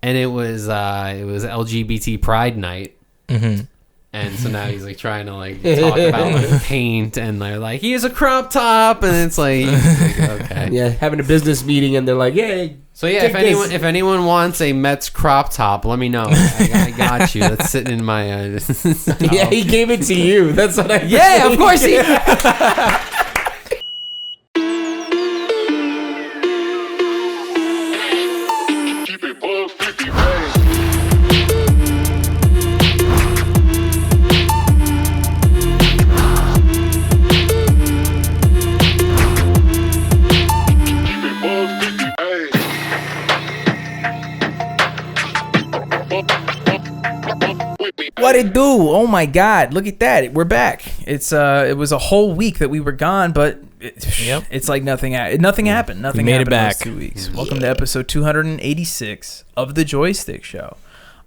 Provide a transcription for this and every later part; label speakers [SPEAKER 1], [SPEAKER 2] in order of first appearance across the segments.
[SPEAKER 1] and it was LGBT Pride Night.
[SPEAKER 2] Mm-hmm.
[SPEAKER 1] And so now he's like trying to like talk about like paint, and they're like, here's a crop top, and it's like okay,
[SPEAKER 3] yeah, having a business meeting, and they're like, yeah.
[SPEAKER 1] So yeah, if anyone wants a Mets crop top, let me know. I got you. That's sitting in my.
[SPEAKER 3] Yeah, he gave it to you. That's what I.
[SPEAKER 1] Yeah, of course he.
[SPEAKER 2] What it do? Oh my God! Look at that. We're back. It was a whole week that we were gone, but it's like nothing happened. Nothing happened.
[SPEAKER 4] We made it back.
[SPEAKER 2] In those 2 weeks. Welcome to episode 286 of the Joystick Show.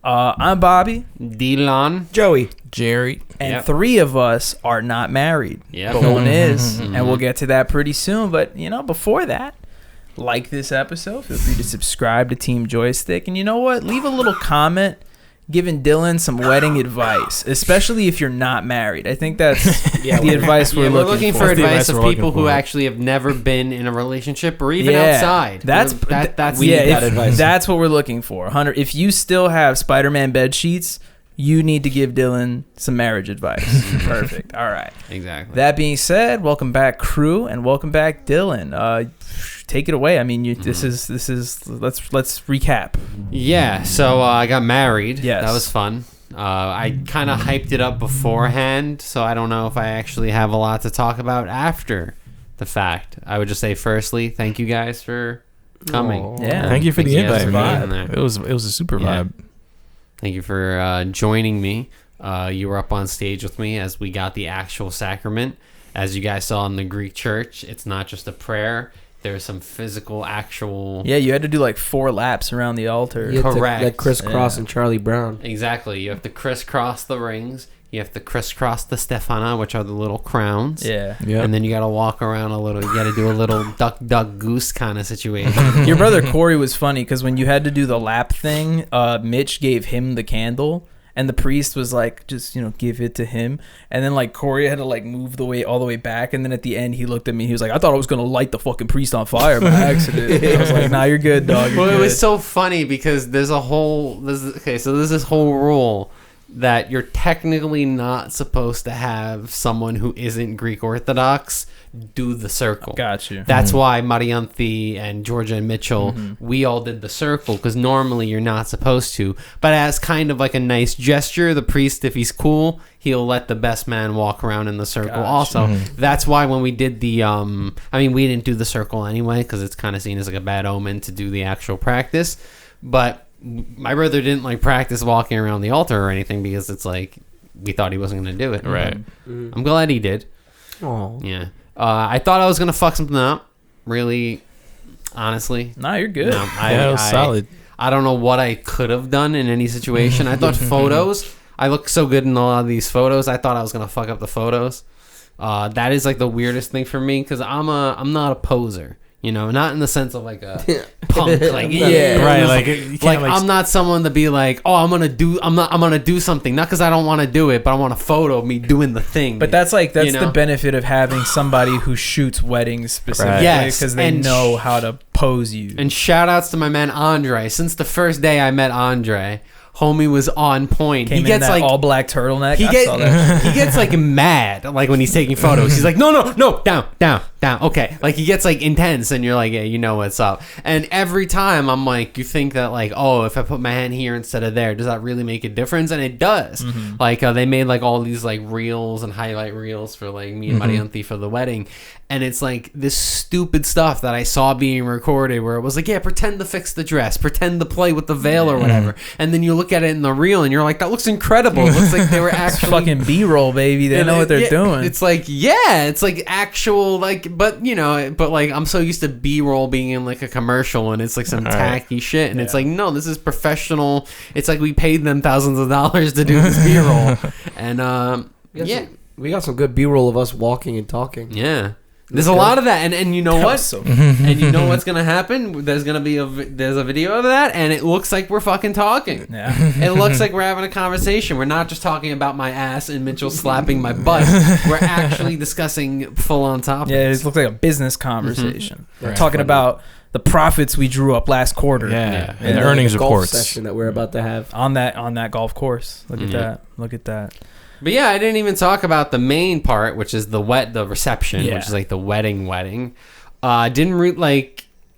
[SPEAKER 2] I'm Bobby,
[SPEAKER 1] Dylan,
[SPEAKER 3] Joey,
[SPEAKER 4] Jerry,
[SPEAKER 2] and three of us are not married.
[SPEAKER 1] Yeah,
[SPEAKER 2] but one is, and we'll get to that pretty soon. But before that, like this episode, feel free to subscribe to Team Joystick, and you know what? Leave a little comment giving Dylan some wedding advice, especially if you're not married. I think that's the advice we're looking for.
[SPEAKER 1] We're looking for advice of people who actually have never been in a relationship or even outside.
[SPEAKER 2] That's
[SPEAKER 3] advice.
[SPEAKER 2] That's what we're looking for. Hunter, if you still have Spider-Man bed sheets, you need to give Dylan some marriage advice. Perfect. All right.
[SPEAKER 1] Exactly.
[SPEAKER 2] That being said, welcome back, crew, and welcome back, Dylan. Take it away. I mean, this is. Let's recap.
[SPEAKER 1] Yeah. So I got married.
[SPEAKER 2] Yes,
[SPEAKER 1] that was fun. I kind of hyped it up beforehand, so I don't know if I actually have a lot to talk about after the fact. I would just say, firstly, thank you guys for coming.
[SPEAKER 2] Aww. Yeah.
[SPEAKER 4] Thank you for the invite, man.
[SPEAKER 1] There.
[SPEAKER 4] It was a super vibe.
[SPEAKER 1] Thank you for joining me. You were up on stage with me as we got the actual sacrament. As you guys saw in the Greek church, it's not just a prayer. There's some physical, actual...
[SPEAKER 2] Yeah, you had to do like 4 laps around the altar.
[SPEAKER 1] Correct.
[SPEAKER 3] Like crisscross and Charlie Brown.
[SPEAKER 1] Exactly. You have to crisscross the rings. You have to crisscross the Stephana, which are the little crowns.
[SPEAKER 2] Yeah.
[SPEAKER 4] Yep.
[SPEAKER 1] And then you got to walk around a little. You got to do a little duck, duck, goose kind of situation.
[SPEAKER 2] Your brother Corey was funny because when you had to do the lap thing, Mitch gave him the candle. And the priest was like, just, give it to him. And then, like, Corey had to, like, move all the way back. And then at the end, he looked at me. He was like, I thought I was going to light the fucking priest on fire by accident. I was like, nah, you're good, dog.
[SPEAKER 1] Well, it was so funny because there's this whole rule that you're technically not supposed to have someone who isn't Greek Orthodox do the circle.
[SPEAKER 2] Got you.
[SPEAKER 1] That's why Marianthi and Georgia and Mitchell, we all did the circle, because normally you're not supposed to. But as kind of like a nice gesture, the priest, if he's cool, he'll let the best man walk around in the circle also. That's why when we did the, we didn't do the circle anyway, because it's kind of seen as like a bad omen to do the actual practice. But my brother didn't like practice walking around the altar or anything, because it's like, we thought he wasn't going to do it.
[SPEAKER 4] Right.
[SPEAKER 1] I'm glad he did.
[SPEAKER 3] Oh.
[SPEAKER 1] Yeah. I thought I was going to fuck something up. Really, honestly.
[SPEAKER 2] Nah, you're good.
[SPEAKER 1] No,
[SPEAKER 4] It was solid.
[SPEAKER 1] I don't know what I could have done in any situation. I thought photos. I look so good in a lot of these photos. I thought I was going to fuck up the photos. That is like the weirdest thing for me, because I'm not a poser. Not in the sense of like a punk, like
[SPEAKER 4] right,
[SPEAKER 1] like I'm not someone to be like, oh, I'm gonna do something, not because I don't want to do it, but I want a photo of me doing the thing.
[SPEAKER 2] But that's the benefit of having somebody who shoots weddings specifically,
[SPEAKER 1] right. Yes,
[SPEAKER 2] because they know how to pose you.
[SPEAKER 1] And shout outs to my man Andre. Since the first day I met Andre, homie was on point.
[SPEAKER 2] He gets like all black turtleneck.
[SPEAKER 1] He gets like mad, like when he's taking photos. He's like, no, down. Okay, like he gets like intense, and you're like, yeah, you know what's up. And every time I'm like, you think that like, oh, if I put my hand here instead of there, does that really make a difference? And it does. Like they made like all these like reels and highlight reels for like me and Marianthi for the wedding. And it's like this stupid stuff that I saw being recorded where it was like, yeah, pretend to fix the dress, pretend to play with the veil or whatever. And then you look at it in the reel and you're like, that looks incredible. It looks like they were actually...
[SPEAKER 2] fucking B-roll, baby. They know what they're doing.
[SPEAKER 1] It's like, yeah, it's like actual, like, but like I'm so used to B-roll being in like a commercial and it's like some tacky shit. And it's like, no, this is professional. It's like we paid them thousands of dollars to do this B-roll. And
[SPEAKER 3] we got some good B-roll of us walking and talking.
[SPEAKER 1] Yeah. There's a lot of that, and you know
[SPEAKER 2] That
[SPEAKER 1] what?
[SPEAKER 2] was so
[SPEAKER 1] And you know what's gonna happen? There's gonna be there's a video of that, and it looks like we're fucking talking.
[SPEAKER 2] Yeah.
[SPEAKER 1] It looks like we're having a conversation. We're not just talking about my ass and Mitchell slapping my butt. We're actually discussing full on topics.
[SPEAKER 2] Yeah, it looks like a business conversation.
[SPEAKER 3] That's
[SPEAKER 2] Talking
[SPEAKER 3] funny.
[SPEAKER 2] about the profits we drew up last quarter.
[SPEAKER 4] Yeah.
[SPEAKER 3] And
[SPEAKER 4] And earnings
[SPEAKER 3] the golf
[SPEAKER 4] reports.
[SPEAKER 3] session that we're about to have.
[SPEAKER 2] On that golf course. Look at
[SPEAKER 1] Mhm.
[SPEAKER 2] that. Look at that.
[SPEAKER 1] But yeah, I didn't even talk about the main part, which is the reception,
[SPEAKER 2] Yeah.
[SPEAKER 1] which is like the wedding.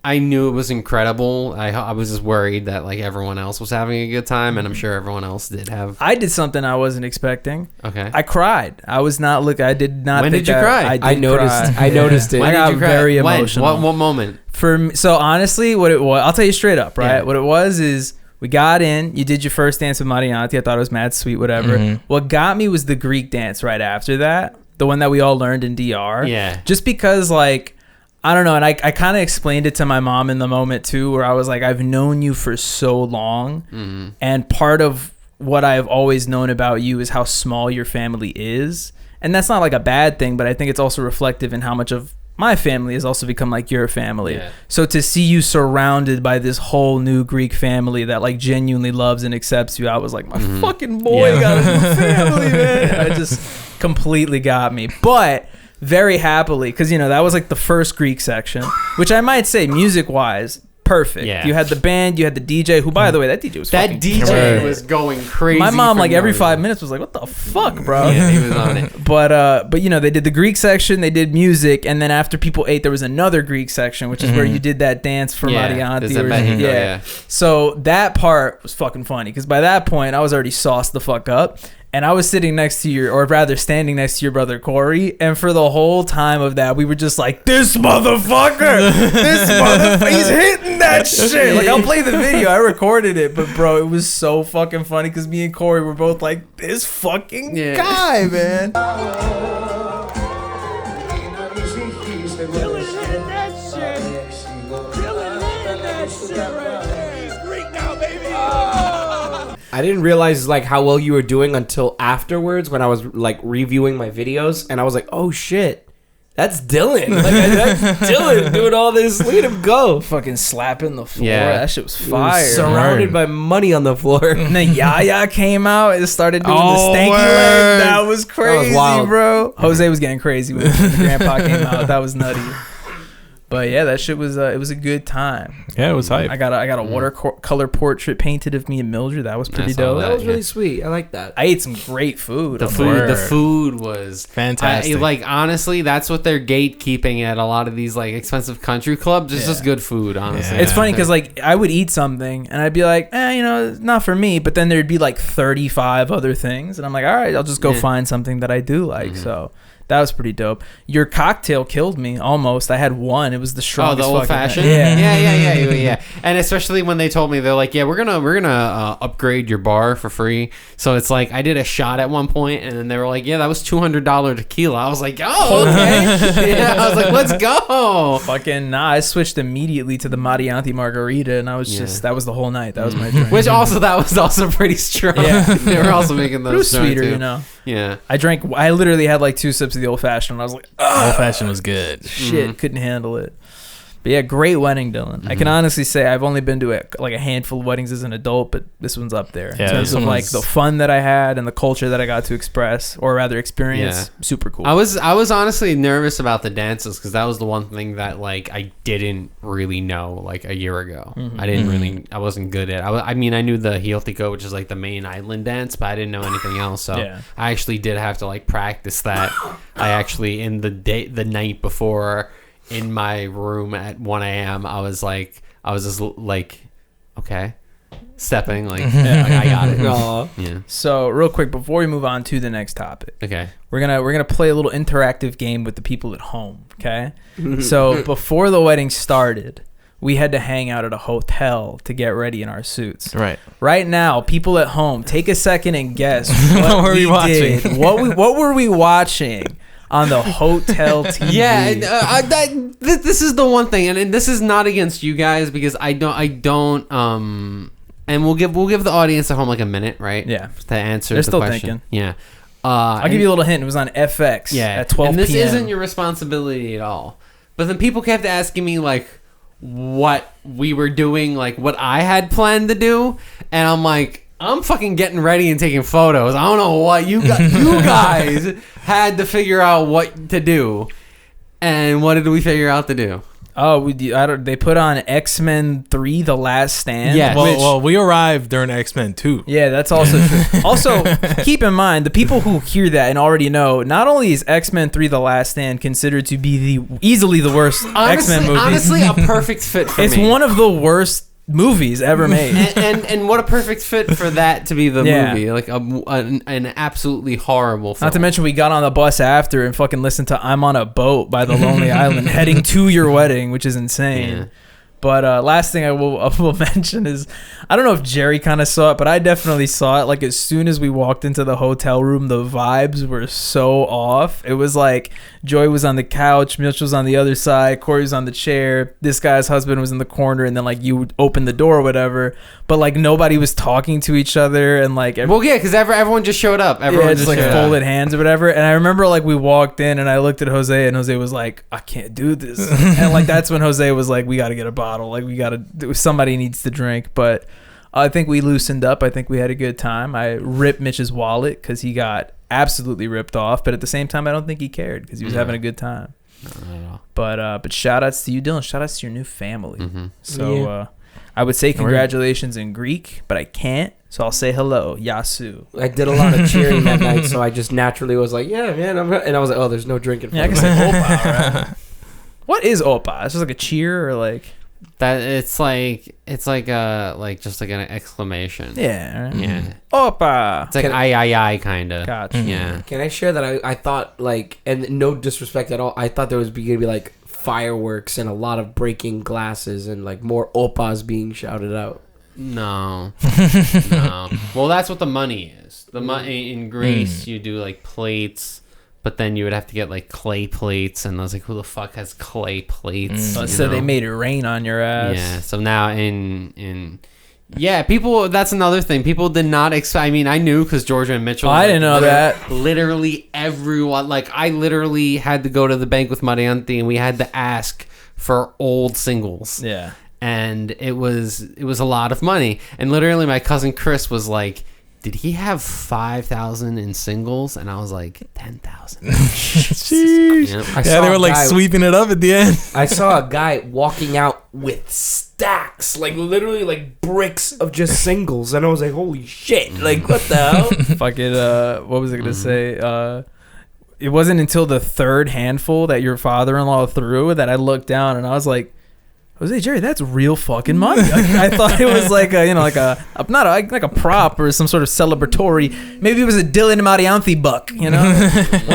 [SPEAKER 1] I knew it was incredible. I was just worried that like everyone else was having a good time, and I'm sure everyone else did have.
[SPEAKER 2] I did something I wasn't expecting.
[SPEAKER 1] Okay.
[SPEAKER 2] I cried. I was not look. I did not.
[SPEAKER 1] When
[SPEAKER 2] think
[SPEAKER 1] did you cry?
[SPEAKER 2] I
[SPEAKER 3] noticed.
[SPEAKER 2] Cry.
[SPEAKER 3] I noticed it.
[SPEAKER 2] I
[SPEAKER 1] When
[SPEAKER 2] got
[SPEAKER 1] did you cry?
[SPEAKER 2] very
[SPEAKER 1] When?
[SPEAKER 2] emotional.
[SPEAKER 1] What moment?
[SPEAKER 2] For me, so honestly, what it was, I'll tell you straight up, right?
[SPEAKER 1] Yeah.
[SPEAKER 2] What it was is we got in. You did your first dance with Marianti. I thought it was mad sweet, whatever.
[SPEAKER 4] Mhm.
[SPEAKER 2] What got me was the Greek dance right after that, the one that we all learned in DR.
[SPEAKER 1] Yeah.
[SPEAKER 2] Just because, like, I don't know, and I kind of explained it to my mom in the moment too, where I was like, I've known you for so long,
[SPEAKER 1] Mm-hmm.
[SPEAKER 2] and part of what I've always known about you is how small your family is, and that's not like a bad thing, but I think it's also reflective in how much of my family has also become like your family.
[SPEAKER 1] Yeah.
[SPEAKER 2] So to see you surrounded by this whole new Greek family that like genuinely loves and accepts you, I was like, my fucking boy got a new family, man. I just completely got me. But very happily, because you know that was like the first Greek section, which I might say music wise, perfect.
[SPEAKER 1] Yeah.
[SPEAKER 2] You had the band, you had the DJ, who by the way, that DJ was
[SPEAKER 1] That
[SPEAKER 2] fucking
[SPEAKER 1] DJ
[SPEAKER 2] killer.
[SPEAKER 1] was going crazy.
[SPEAKER 2] My mom,
[SPEAKER 1] for
[SPEAKER 2] like
[SPEAKER 1] no
[SPEAKER 2] every
[SPEAKER 1] reason.
[SPEAKER 2] 5 minutes, was like, "What the fuck, bro?"
[SPEAKER 1] Yeah, he was on it.
[SPEAKER 2] But you know, they did the Greek section, they did music, and then after people ate, there was another Greek section, which is where you did that dance for
[SPEAKER 1] Yeah,
[SPEAKER 2] Marianti.
[SPEAKER 1] there's that
[SPEAKER 2] or-
[SPEAKER 1] Mexico, yeah.
[SPEAKER 2] So that part was fucking funny because by that point, I was already sauced the fuck up. And I was sitting next to your, or rather standing next to your brother Corey. And for the whole time of that, we were just like, this motherfucker, he's hitting that shit. Like, I'll play the video. I recorded it. But, bro, it was so fucking funny because me and Corey were both like, this fucking guy, man.
[SPEAKER 3] I didn't realize like how well you were doing until afterwards when I was like reviewing my videos, and I was like, oh shit, that's Dylan. Like that's Dylan doing all this. Look at him go.
[SPEAKER 2] Fucking slapping the floor.
[SPEAKER 1] Yeah.
[SPEAKER 2] That shit was fire.
[SPEAKER 3] Surrounded by money on the floor.
[SPEAKER 2] And then Yaya came out and started doing the
[SPEAKER 4] Oh,
[SPEAKER 2] stanky
[SPEAKER 4] word.
[SPEAKER 2] leg. That was crazy,
[SPEAKER 3] wild.
[SPEAKER 2] bro. Jose was getting crazy when the grandpa came out. That was nutty. But yeah, that shit was it was a good time.
[SPEAKER 4] Yeah, it was hype.
[SPEAKER 2] I got a watercolor portrait painted of me and Mildred. That was pretty
[SPEAKER 1] I saw
[SPEAKER 2] dope.
[SPEAKER 3] That was
[SPEAKER 1] yeah.
[SPEAKER 3] really sweet. I like that.
[SPEAKER 2] I ate some great food.
[SPEAKER 1] The
[SPEAKER 2] on
[SPEAKER 1] food,
[SPEAKER 2] there.
[SPEAKER 1] the food was
[SPEAKER 4] Fantastic.
[SPEAKER 1] like honestly, that's what they're gatekeeping at a lot of these like expensive country clubs. It's
[SPEAKER 2] Yeah.
[SPEAKER 1] just good food, honestly.
[SPEAKER 4] Yeah.
[SPEAKER 2] It's funny because like I would eat something and I'd be like, you know, it's not for me. But then there'd be like 35 other things, and I'm like, all right, I'll just go
[SPEAKER 1] Yeah.
[SPEAKER 2] find something that I do like. So that was pretty dope. Your cocktail killed me almost. I had one. It was the
[SPEAKER 1] Oh,
[SPEAKER 2] strongest.
[SPEAKER 1] the old
[SPEAKER 2] fucking
[SPEAKER 1] fashioned.
[SPEAKER 2] thing.
[SPEAKER 1] Yeah. And especially when they told me they're like, yeah, we're gonna upgrade your bar for free. So it's like I did a shot at one point, and then they were like, yeah, that was $200 tequila. I was like, oh, okay. Yeah, I was like, let's go.
[SPEAKER 2] Fucking nah. I switched immediately to the Marianti margarita, and I was just that was the whole night. That was my drink.
[SPEAKER 1] Which that was also pretty strong.
[SPEAKER 2] Yeah.
[SPEAKER 1] They were also making those
[SPEAKER 2] it was
[SPEAKER 1] strong,
[SPEAKER 2] sweeter,
[SPEAKER 1] too.
[SPEAKER 2] you know.
[SPEAKER 1] Yeah.
[SPEAKER 2] I literally had like 2 sips of the old fashioned. And I was like,
[SPEAKER 4] Old fashioned was good.
[SPEAKER 2] shit, couldn't handle it. But yeah, great wedding, Dylan. I can honestly say I've only been to like a handful of weddings as an adult, but this one's up there
[SPEAKER 4] Yeah,
[SPEAKER 2] in terms
[SPEAKER 4] this
[SPEAKER 2] of
[SPEAKER 4] one
[SPEAKER 2] like
[SPEAKER 4] was-
[SPEAKER 2] the fun that I had and the culture that I got to express, or rather experience.
[SPEAKER 1] Yeah.
[SPEAKER 2] Super cool.
[SPEAKER 1] I was honestly nervous about the dances because that was the one thing that like I didn't really know like a year ago. I wasn't good at. I mean I knew the Hiltico, which is like the main island dance, but I didn't know anything else. So
[SPEAKER 2] Yeah.
[SPEAKER 1] I actually did have to like practice that. I actually in the night before in my room at 1 a.m. I was just like okay, stepping like I got it.
[SPEAKER 3] Aw.
[SPEAKER 1] Yeah.
[SPEAKER 2] So real quick before we move on to the next topic,
[SPEAKER 1] Okay.
[SPEAKER 2] we're gonna play a little interactive game with the people at home. Okay. So before the wedding started, we had to hang out at a hotel to get ready in our suits.
[SPEAKER 4] Right.
[SPEAKER 2] Right now, people at home, take a second and guess
[SPEAKER 4] What were we watching?
[SPEAKER 2] did. What were we watching on the hotel TV?
[SPEAKER 1] Yeah, and, this is the one thing, and this is not against you guys because I don't. And we'll give the audience at home like a minute, right?
[SPEAKER 2] Yeah.
[SPEAKER 1] To answer
[SPEAKER 2] They're
[SPEAKER 1] the
[SPEAKER 2] still
[SPEAKER 1] question.
[SPEAKER 2] thinking.
[SPEAKER 1] Yeah.
[SPEAKER 2] I'll give you a little hint. It was on FX at 12
[SPEAKER 1] and this
[SPEAKER 2] p.m.
[SPEAKER 1] isn't your responsibility at all. But then people kept asking me, like, what we were doing, like, what I had planned to do. And I'm like, I'm fucking getting ready and taking photos. I don't know what you guys had to figure out what to do. And what did we figure out to do?
[SPEAKER 2] Oh, they put on X-Men 3: The Last Stand.
[SPEAKER 1] Yes.
[SPEAKER 4] Well, we arrived during X-Men 2.
[SPEAKER 2] Yeah, that's also true. Also, keep in mind, the people who hear that and already know, not only is X-Men 3: The Last Stand considered to be easily the worst X-Men movie.
[SPEAKER 1] Honestly, a perfect fit for
[SPEAKER 2] it's
[SPEAKER 1] me.
[SPEAKER 2] one of the worst movies ever made.
[SPEAKER 1] and what a perfect fit for that to be the movie. Like an absolutely horrible film.
[SPEAKER 2] Not to mention, we got on the bus after and fucking listened to I'm on a Boat by The Lonely Island heading to your wedding, which is insane.
[SPEAKER 1] Yeah.
[SPEAKER 2] But last thing I will mention is, I don't know if Jerry kind of saw it, but I definitely saw it. Like, as soon as we walked into the hotel room, the vibes were so off. It was like Joy was on the couch, Mitch was on the other side, Corey was on the chair, this guy's husband was in the corner, and then, like, you would open the door or whatever. But, like, nobody was talking to each other, and, like...
[SPEAKER 1] Well, yeah, because everyone just showed up. Everyone
[SPEAKER 2] just like,
[SPEAKER 1] showed
[SPEAKER 2] folded
[SPEAKER 1] up.
[SPEAKER 2] hands or whatever. And I remember, like, we walked in, and I looked at Jose, and Jose was like, I can't do this. And, like, that's when Jose was like, we got to get a bottle. Like, somebody needs to drink. But I think we loosened up. I think we had a good time. I ripped Mitch's wallet because he got absolutely ripped off. But at the same time, I don't think he cared because he was having a good time.
[SPEAKER 1] Not at all.
[SPEAKER 2] But shout outs to you, Dylan. Shout outs to your new family.
[SPEAKER 1] Mm-hmm.
[SPEAKER 2] So I would say congratulations in Greek, but I can't. So I'll say hello, Yasu.
[SPEAKER 3] I did a lot of cheering that night, so I just naturally was like, yeah, man. And I was like, oh, there's no drinking.
[SPEAKER 2] Yeah, I can say Opa, right? What is Opa? It's just like a cheer or like...
[SPEAKER 1] That it's like just like an exclamation.
[SPEAKER 2] Yeah. Right?
[SPEAKER 1] Yeah.
[SPEAKER 2] Opa.
[SPEAKER 1] It's like I kind of.
[SPEAKER 2] Gotcha.
[SPEAKER 1] Yeah.
[SPEAKER 3] Can I share that I thought, like, and no disrespect at all, I thought there was going to be, like, fireworks and a lot of breaking glasses and, like, more opas being shouted out.
[SPEAKER 1] No. No. Well, that's what the money is. The money in Greece, you do like plates, but then you would have to get like clay plates, and I was like, who the fuck has clay plates?
[SPEAKER 2] So they made it rain on your ass.
[SPEAKER 1] Yeah. So now in people. That's another thing. People did not expect. I mean, I knew because Georgia and Mitchell.
[SPEAKER 2] I didn't know that.
[SPEAKER 1] Literally everyone. Like, I literally had to go to the bank with Marianti, and we had to ask for old singles.
[SPEAKER 2] Yeah.
[SPEAKER 1] And it was a lot of money. And literally, my cousin Chris was like, "Did he have 5,000 in singles?" And I was like, 10,000.
[SPEAKER 4] Yep. Yeah, they were like sweeping it up at the end.
[SPEAKER 3] I saw a guy walking out with stacks, like literally like bricks of just singles, and I was like, holy shit! Like, what the hell?
[SPEAKER 2] Fuck it. What was I gonna say? It wasn't until the third handful that your father-in-law threw that I looked down and I was like, Jose, Jerry, that's real fucking money. I thought it was like a, not like a prop or some sort of celebratory. Maybe it was a Dylan Marianthi buck, one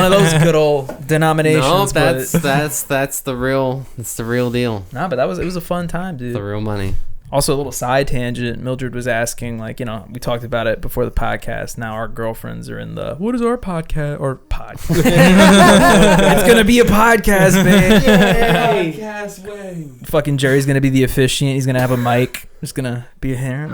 [SPEAKER 2] of those good old denominations.
[SPEAKER 1] No, that's the real deal.
[SPEAKER 2] Nah, but it was a fun time, dude.
[SPEAKER 1] The real money.
[SPEAKER 2] Also, a little side tangent. Mildred was asking, like, we talked about it before the podcast. Now our girlfriends are in the, what is our podcast? Or podcast. It's going to be a podcast, man.
[SPEAKER 3] Yay. Podcast way.
[SPEAKER 2] Fucking Jerry's going to be the officiant. He's going to have a mic. There's going to be a hair.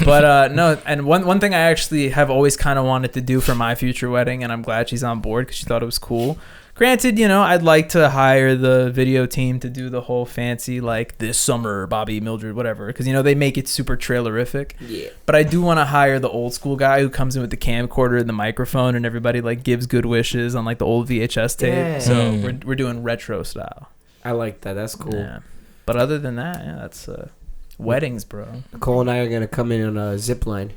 [SPEAKER 2] But, no, and one thing I actually have always kind of wanted to do for my future wedding, and I'm glad she's on board because she thought it was cool. Granted, I'd like to hire the video team to do the whole fancy, like, this summer, Bobby, Mildred, whatever. Because, they make it super trailerific. Yeah. But I do want to hire the old school guy who comes in with the camcorder and the microphone and everybody, like, gives good wishes on, like, the old VHS tape. Yeah. So we're doing retro style.
[SPEAKER 3] I like that. That's cool.
[SPEAKER 2] Yeah. But other than that, that's weddings, bro.
[SPEAKER 3] Cole and I are going to come in on a zip line.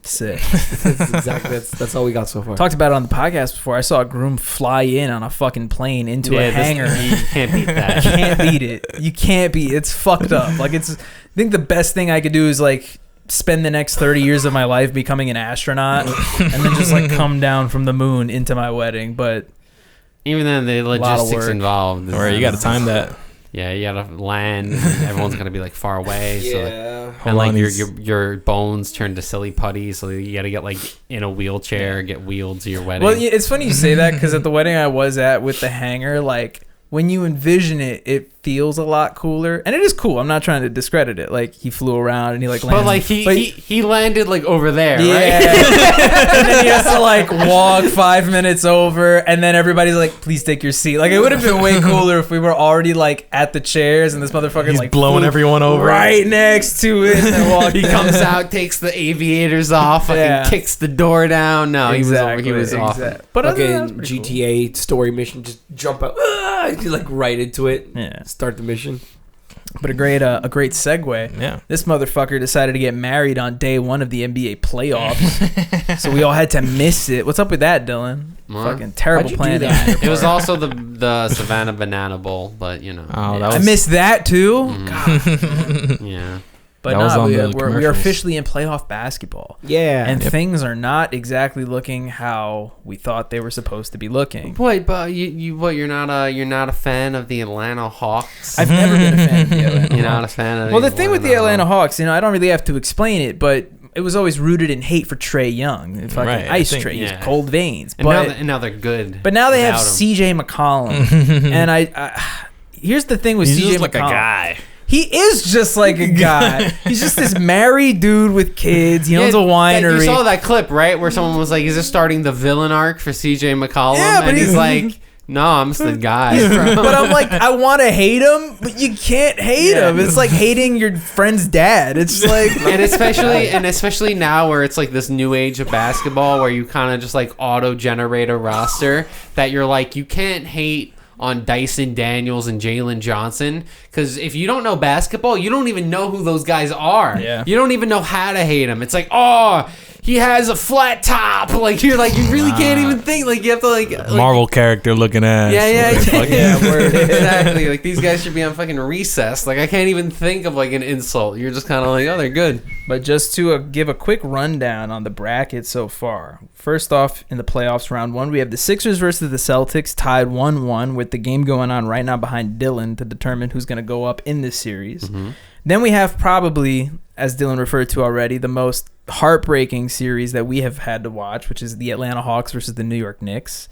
[SPEAKER 2] Sick.
[SPEAKER 3] That's all we got so far.
[SPEAKER 2] Talked about it on the podcast before. I saw a groom fly in on a fucking plane into a hangar.
[SPEAKER 1] You can't beat that.
[SPEAKER 2] You can't beat it. You can't beat it. It's fucked up. Like, I think the best thing I could do is like spend the next 30 years of my life becoming an astronaut and then just like come down from the moon into my wedding. But
[SPEAKER 1] even then, the logistics involved.
[SPEAKER 4] Or you got to time that.
[SPEAKER 1] Yeah, you gotta land. Everyone's gonna be like far away.
[SPEAKER 3] Yeah.
[SPEAKER 1] So, and like your bones turn to silly putty. So you gotta get like in a wheelchair, get wheeled to your wedding.
[SPEAKER 2] Well, it's funny you say that because at the wedding I was at with the hangar, like when you envision it, it feels a lot cooler, and it is cool. I'm not trying to discredit it. Like he flew around and he like landed.
[SPEAKER 1] But like he landed like over there,
[SPEAKER 2] yeah.
[SPEAKER 1] right?
[SPEAKER 2] And then he has to like walk 5 minutes over, and then everybody's like, "Please take your seat." Like it would have been way cooler if we were already like at the chairs and this motherfucker like
[SPEAKER 4] blowing everyone over
[SPEAKER 2] right next to it. And
[SPEAKER 1] he comes out, takes the aviators off, fucking kicks the door down. No,
[SPEAKER 2] exactly,
[SPEAKER 1] he was off.
[SPEAKER 2] But
[SPEAKER 3] fucking GTA story mission, just jump out, like right into it.
[SPEAKER 2] Yeah.
[SPEAKER 3] Start the mission.
[SPEAKER 2] But a great segue.
[SPEAKER 4] Yeah.
[SPEAKER 2] This motherfucker decided to get married on day 1 of the NBA playoffs. So we all had to miss it. What's up with that, Dylan? Fucking terrible plan.
[SPEAKER 1] It was also the Savannah Banana Bowl, but you know.
[SPEAKER 4] Oh,
[SPEAKER 2] I missed that too.
[SPEAKER 1] God. Yeah.
[SPEAKER 2] But we're officially in playoff basketball.
[SPEAKER 3] Yeah.
[SPEAKER 2] And things are not exactly looking how we thought they were supposed to be looking.
[SPEAKER 1] Wait, but you're not a fan of the Atlanta Hawks?
[SPEAKER 2] I've never been a fan of the Atlanta Hawks.
[SPEAKER 1] You're not a fan of
[SPEAKER 2] the thing with the Atlanta Hawks, I don't really have to explain it, but it was always rooted in hate for Trae Young. Fucking ice Trae. He's cold veins.
[SPEAKER 1] And now they're good.
[SPEAKER 2] But now they have CJ McCollum. And I here's the thing with CJ McCollum.
[SPEAKER 4] He's like a guy.
[SPEAKER 2] He is just like a guy. He's just this married dude with kids. He owns a winery.
[SPEAKER 1] You saw that clip, right? Where someone was like, is this starting the villain arc for CJ McCollum?
[SPEAKER 2] Yeah, but
[SPEAKER 1] and he's like, no, I'm just the guy.
[SPEAKER 2] But I'm like, I want to hate him, but you can't hate him. It's like hating your friend's dad. It's like...
[SPEAKER 1] and especially now where it's like this new age of basketball where you kind of just like auto-generate a roster that you're like, you can't hate on Dyson Daniels and Jalen Johnson, because if you don't know basketball, you don't even know who those guys are.
[SPEAKER 2] Yeah.
[SPEAKER 1] You don't even know how to hate them. It's like, oh, he has a flat top. Like you're like, you really can't even think. Like you have to like
[SPEAKER 4] Marvel character looking ass.
[SPEAKER 1] Yeah, word. Exactly. Like these guys should be on fucking recess. Like I can't even think of like an insult. You're just kind of like, oh, they're good.
[SPEAKER 2] But just to give a quick rundown on the bracket so far. First off, in the playoffs, round 1, we have the Sixers versus the Celtics tied 1-1 with the game going on right now behind Dylan to determine who's going to go up in this series. Mm-hmm. Then we have probably, as Dylan referred to already, the most heartbreaking series that we have had to watch, which is the Atlanta Hawks versus the New York Knicks.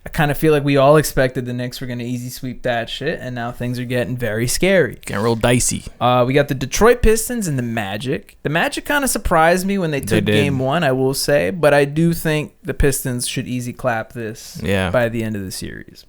[SPEAKER 2] I kind of feel like we all expected the Knicks were going to easy sweep that shit, and now things are getting very scary.
[SPEAKER 4] Getting real dicey.
[SPEAKER 2] We got the Detroit Pistons and the Magic. The Magic kind of surprised me when they took game 1, I will say, but I do think the Pistons should easy clap this by the end of the series.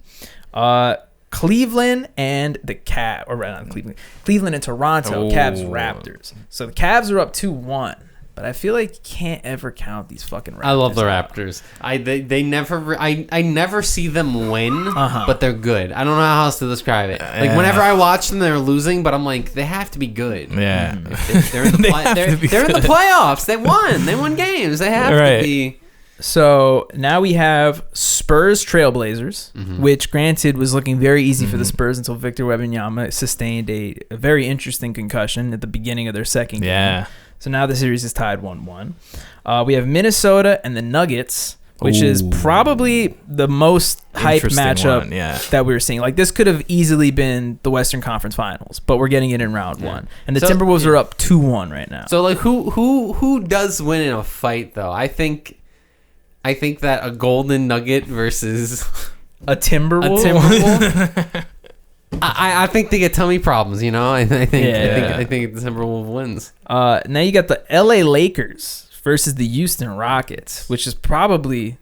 [SPEAKER 2] Cleveland and the Cavs, or not Cleveland and Toronto, Cavs Raptors. So the Cavs are up 2-1. But I feel like you can't ever count these fucking Raptors.
[SPEAKER 1] I love the Raptors. I never see them win, but they're good. I don't know how else to describe it. Like whenever I watch them, they're losing, but I'm like, they have to be good.
[SPEAKER 4] Yeah,
[SPEAKER 1] they're in the playoffs. They won. They won games. They have to be.
[SPEAKER 2] So now we have Spurs Trailblazers, which granted was looking very easy for the Spurs until Victor Wembanyama sustained a very interesting concussion at the beginning of their second game. So now the series is tied 1-1. We have Minnesota and the Nuggets, which is probably the most hype matchup that we were seeing. Like this could have easily been the Western Conference Finals, but we're getting it in round 1. And the Timberwolves are up 2-1 right now.
[SPEAKER 1] So like who does win in a fight though? I think that a Golden Nugget versus
[SPEAKER 2] a Timberwolf.
[SPEAKER 1] I think they get tummy problems, you know. I think the Timberwolves wins.
[SPEAKER 2] Now you got the LA Lakers versus the Houston Rockets, which is probably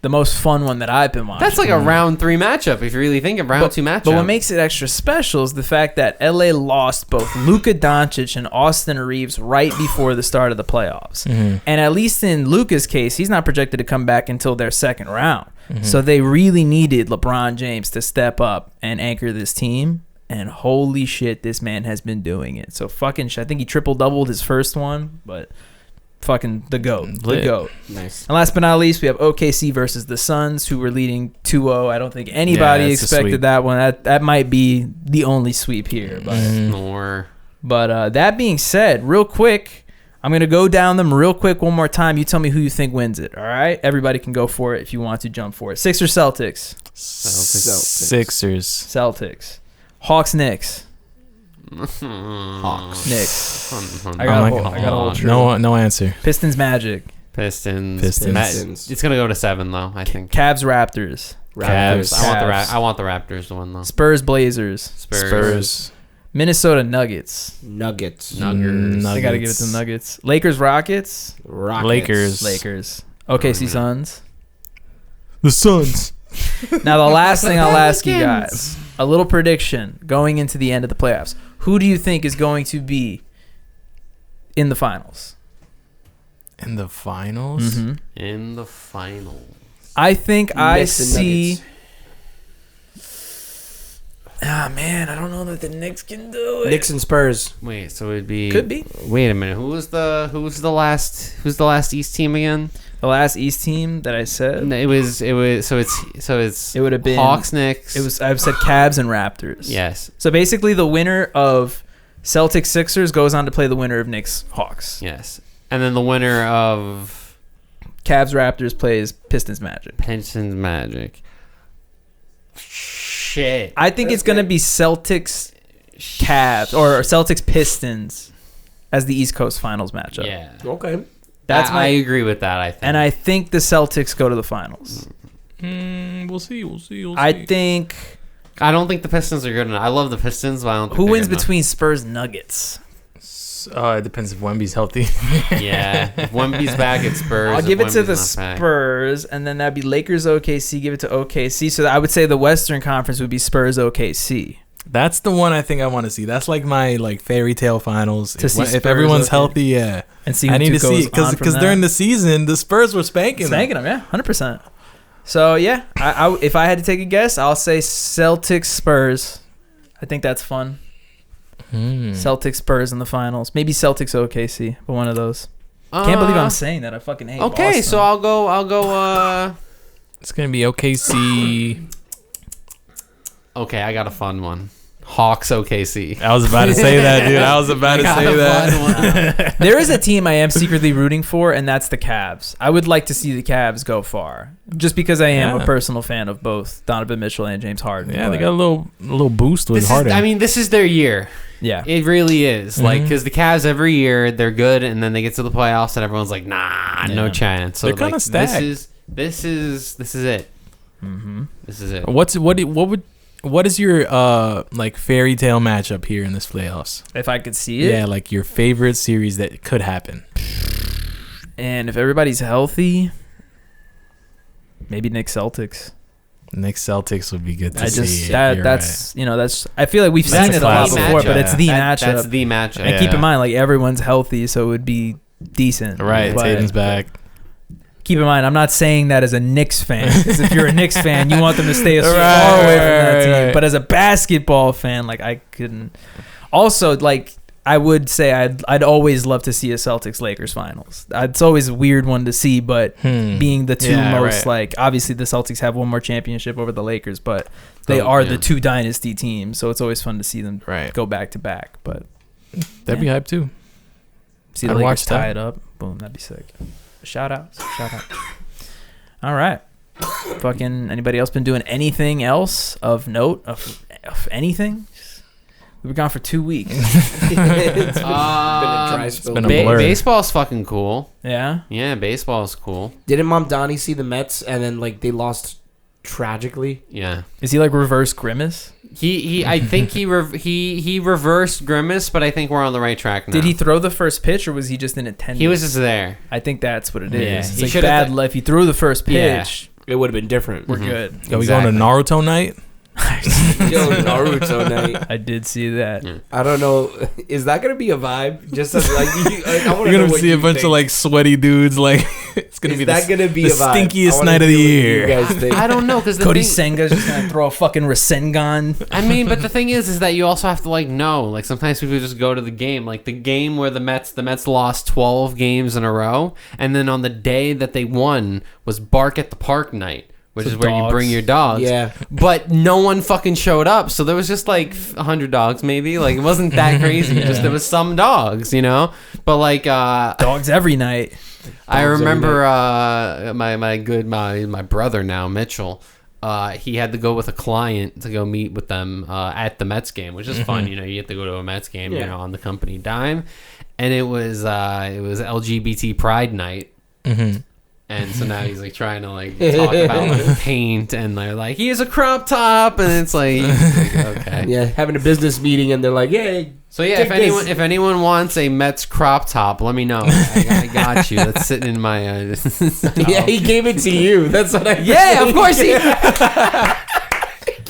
[SPEAKER 2] the most fun one that I've been watching.
[SPEAKER 1] That's like a round 3 matchup if you really think of round 2 matchup.
[SPEAKER 2] But what makes it extra special is the fact that LA lost both Luka Doncic and Austin Reeves right before the start of the playoffs. And at least in Luka's case, he's not projected to come back until their second round. So they really needed LeBron James to step up and anchor this team. And holy shit, this man has been doing it. So fucking shit. I think he triple-doubled his first one, but fucking the GOAT. The GOAT.
[SPEAKER 3] Nice.
[SPEAKER 2] And last but not least, we have OKC versus the Suns, who were leading 2-0. I don't think anybody expected that one. That might be the only sweep here. But that being said, real quick, I'm going to go down them real quick one more time. You tell me who you think wins it, all right? Everybody can go for it if you want to jump for it. Sixers, Celtics.
[SPEAKER 4] Sixers.
[SPEAKER 2] Celtics. Hawks, Knicks.
[SPEAKER 3] Hawks.
[SPEAKER 2] Knicks. I got a whole true.
[SPEAKER 4] No answer.
[SPEAKER 2] Pistons, Magic.
[SPEAKER 1] Pistons. It's going to go to 7, though, I think.
[SPEAKER 2] Cavs, Raptors.
[SPEAKER 3] Raptors.
[SPEAKER 1] I want the Raptors to win though.
[SPEAKER 2] Spurs, Blazers.
[SPEAKER 4] Spurs.
[SPEAKER 2] Minnesota Nuggets.
[SPEAKER 3] Nuggets.
[SPEAKER 2] They got to give it to the Nuggets. Lakers, Rockets.
[SPEAKER 3] Rockets.
[SPEAKER 2] Lakers. OKC Suns.
[SPEAKER 4] The Suns.
[SPEAKER 2] Now the last thing I'll ask you guys, a little prediction going into the end of the playoffs. Who do you think is going to be in the finals?
[SPEAKER 4] In the finals?
[SPEAKER 2] Mm-hmm.
[SPEAKER 1] In the finals.
[SPEAKER 2] I think I
[SPEAKER 3] Knicks and
[SPEAKER 2] see.
[SPEAKER 3] Nuggets.
[SPEAKER 2] Ah man, I don't know that the Knicks can do it.
[SPEAKER 3] Knicks and Spurs.
[SPEAKER 1] Wait, so it'd be
[SPEAKER 2] Could be.
[SPEAKER 1] Wait a minute. Who's the last East team again?
[SPEAKER 2] The last East team that I said.
[SPEAKER 1] It was it
[SPEAKER 2] would have been
[SPEAKER 1] Hawks, Knicks.
[SPEAKER 2] I've said Cavs and Raptors.
[SPEAKER 1] Yes.
[SPEAKER 2] So basically, the winner of Celtics Sixers goes on to play the winner of Knicks Hawks.
[SPEAKER 1] Yes. And then the winner of
[SPEAKER 2] Cavs Raptors plays Pistons Magic.
[SPEAKER 1] Pistons Magic. Shit.
[SPEAKER 2] I think it's gonna be Celtics Cavs or Celtics Pistons as the East Coast Finals matchup.
[SPEAKER 1] Yeah.
[SPEAKER 3] Okay.
[SPEAKER 2] That's
[SPEAKER 1] I agree with that. I think.
[SPEAKER 2] And I think the Celtics go to the finals.
[SPEAKER 4] We'll see.
[SPEAKER 2] I think.
[SPEAKER 1] I don't think the Pistons are good enough. I love the Pistons, but I don't think
[SPEAKER 2] Who
[SPEAKER 1] they're
[SPEAKER 2] wins
[SPEAKER 1] good enough.
[SPEAKER 2] between Spurs and Nuggets?
[SPEAKER 4] It depends if Wemby's healthy.
[SPEAKER 1] Yeah. If Wemby's back at Spurs.
[SPEAKER 2] I'll
[SPEAKER 1] if
[SPEAKER 2] give it to the
[SPEAKER 1] Wemby's not back.
[SPEAKER 2] Spurs, and then that'd be Lakers OKC. Give it to OKC. So I would say the Western Conference would be Spurs OKC.
[SPEAKER 4] That's the one I think I want to see. That's like my fairy tale finals.
[SPEAKER 2] To see
[SPEAKER 4] If
[SPEAKER 2] Spurs
[SPEAKER 4] everyone's
[SPEAKER 2] okay.
[SPEAKER 4] healthy, yeah.
[SPEAKER 2] And see
[SPEAKER 4] I
[SPEAKER 2] who
[SPEAKER 4] need to see
[SPEAKER 2] goes on from
[SPEAKER 4] because
[SPEAKER 2] that.
[SPEAKER 4] during the season the Spurs were spanking them.
[SPEAKER 2] Yeah, 100%. So yeah, I if I had to take a guess, I'll say Celtics Spurs. I think that's fun. Celtics Spurs in the finals. Maybe Celtics OKC, but one of those. Can't believe I'm saying that. I fucking hate
[SPEAKER 1] Okay,
[SPEAKER 2] Boston.
[SPEAKER 1] so I'll go.
[SPEAKER 4] It's gonna be OKC.
[SPEAKER 1] Okay, I got a fun one. Hawks OKC.
[SPEAKER 4] I was about to say that, dude. I was about to say that.
[SPEAKER 2] There is a team I am secretly rooting for, and that's the Cavs. I would like to see the Cavs go far, just because I am a personal fan of both Donovan Mitchell and James Harden.
[SPEAKER 4] Yeah, they got a little boost with Harden.
[SPEAKER 1] This is their year.
[SPEAKER 2] Yeah,
[SPEAKER 1] it really is. Like, because the Cavs every year they're good, and then they get to the playoffs, and everyone's like, nah, no chance. So
[SPEAKER 4] they're kind of stacked.
[SPEAKER 1] This is it.
[SPEAKER 2] Mm-hmm.
[SPEAKER 1] This is it.
[SPEAKER 4] What is your fairy tale matchup here in this playoffs?
[SPEAKER 2] If I could see it,
[SPEAKER 4] Yeah, like your favorite series that could happen.
[SPEAKER 2] and if everybody's healthy, maybe Knicks Celtics.
[SPEAKER 4] Knicks Celtics would be good to
[SPEAKER 2] I
[SPEAKER 4] see.
[SPEAKER 2] just that's I feel like we've
[SPEAKER 4] That's
[SPEAKER 2] seen
[SPEAKER 4] a
[SPEAKER 2] it a lot
[SPEAKER 4] classic
[SPEAKER 2] before, but it's the matchup.
[SPEAKER 1] That's the matchup.
[SPEAKER 2] And keep in mind, like everyone's healthy, so it would be decent.
[SPEAKER 4] Right,
[SPEAKER 2] But
[SPEAKER 4] Tatum's back.
[SPEAKER 2] keep in mind, I'm not saying that as a Knicks fan. 'Cause if you're a Knicks fan, you want them to stay as far away from that team.
[SPEAKER 4] right.
[SPEAKER 2] But as a basketball fan, like I couldn't. Also, like I would say, I'd always love to see a Celtics Lakers finals. It's always a weird one to see, but being the two most obviously the Celtics have one more championship over the Lakers, but they are the two dynasty teams, so it's always fun to see them go back to back. But
[SPEAKER 4] that'd be hype too.
[SPEAKER 2] see the
[SPEAKER 4] I'd
[SPEAKER 2] Lakers
[SPEAKER 4] watch that.
[SPEAKER 2] tie it up. Boom, that'd be sick. Shout out. All right. Fucking anybody else been doing anything else of note of anything? We've been gone for 2 weeks.
[SPEAKER 3] It's been a dry spell.
[SPEAKER 4] been a blur.
[SPEAKER 1] Baseball's fucking cool.
[SPEAKER 2] Yeah.
[SPEAKER 1] Yeah, baseball's cool.
[SPEAKER 3] Didn't Mom Donnie see the Mets and then they lost tragically?
[SPEAKER 1] Yeah.
[SPEAKER 2] Is he like reverse Grimace?
[SPEAKER 1] I think he reversed Grimace, but I think we're on the right track now.
[SPEAKER 2] Did he throw the first pitch or was he just in attendance?
[SPEAKER 1] He was just there.
[SPEAKER 2] I think that's what it is.
[SPEAKER 1] Yeah,
[SPEAKER 2] It's
[SPEAKER 1] he
[SPEAKER 2] like
[SPEAKER 1] should've
[SPEAKER 2] bad luck. If he threw the first
[SPEAKER 1] Yeah.
[SPEAKER 2] pitch,
[SPEAKER 3] It would have been different.
[SPEAKER 2] we're good.
[SPEAKER 4] Are we going to Naruto night?
[SPEAKER 3] Yo, Naruto night.
[SPEAKER 2] I did see that.
[SPEAKER 1] Yeah.
[SPEAKER 3] I don't know. Is that gonna be a vibe? Just as, I want
[SPEAKER 4] You're gonna see a bunch of sweaty dudes. It's gonna be
[SPEAKER 3] gonna be
[SPEAKER 4] the
[SPEAKER 3] a vibe?
[SPEAKER 4] stinkiest
[SPEAKER 3] I wanna
[SPEAKER 4] night of the
[SPEAKER 3] see what
[SPEAKER 4] year.
[SPEAKER 3] You guys think.
[SPEAKER 1] I don't know because
[SPEAKER 2] Cody Senga's just gonna throw a fucking Rasengan.
[SPEAKER 1] I mean, but the thing is that you also have to know. Sometimes people just go to the game, the game where the Mets lost 12 games in a row, and then on the day that they won was Bark at the Park night, which is where you bring your dogs.
[SPEAKER 3] Yeah.
[SPEAKER 1] But no one fucking showed up, so there was just 100 dogs maybe. It wasn't that crazy. Just there was some dogs, But
[SPEAKER 2] Dogs every night.
[SPEAKER 1] I remember my brother now, Mitchell. He had to go with a client to go meet with them at the Mets game, which is fun. You get to go to a Mets game, on the company dime, and it was LGBT Pride night. And so now he's like trying to like talk about like paint, and they're like, he has a crop top, and it's like okay.
[SPEAKER 3] Yeah, having a business meeting, and they're like, "Yeah."
[SPEAKER 1] So yeah, if anyone wants a Mets crop top, let me know. I got you. That's sitting in my.
[SPEAKER 3] Yeah, he gave it to you. That's what I.
[SPEAKER 1] Yeah, of course he.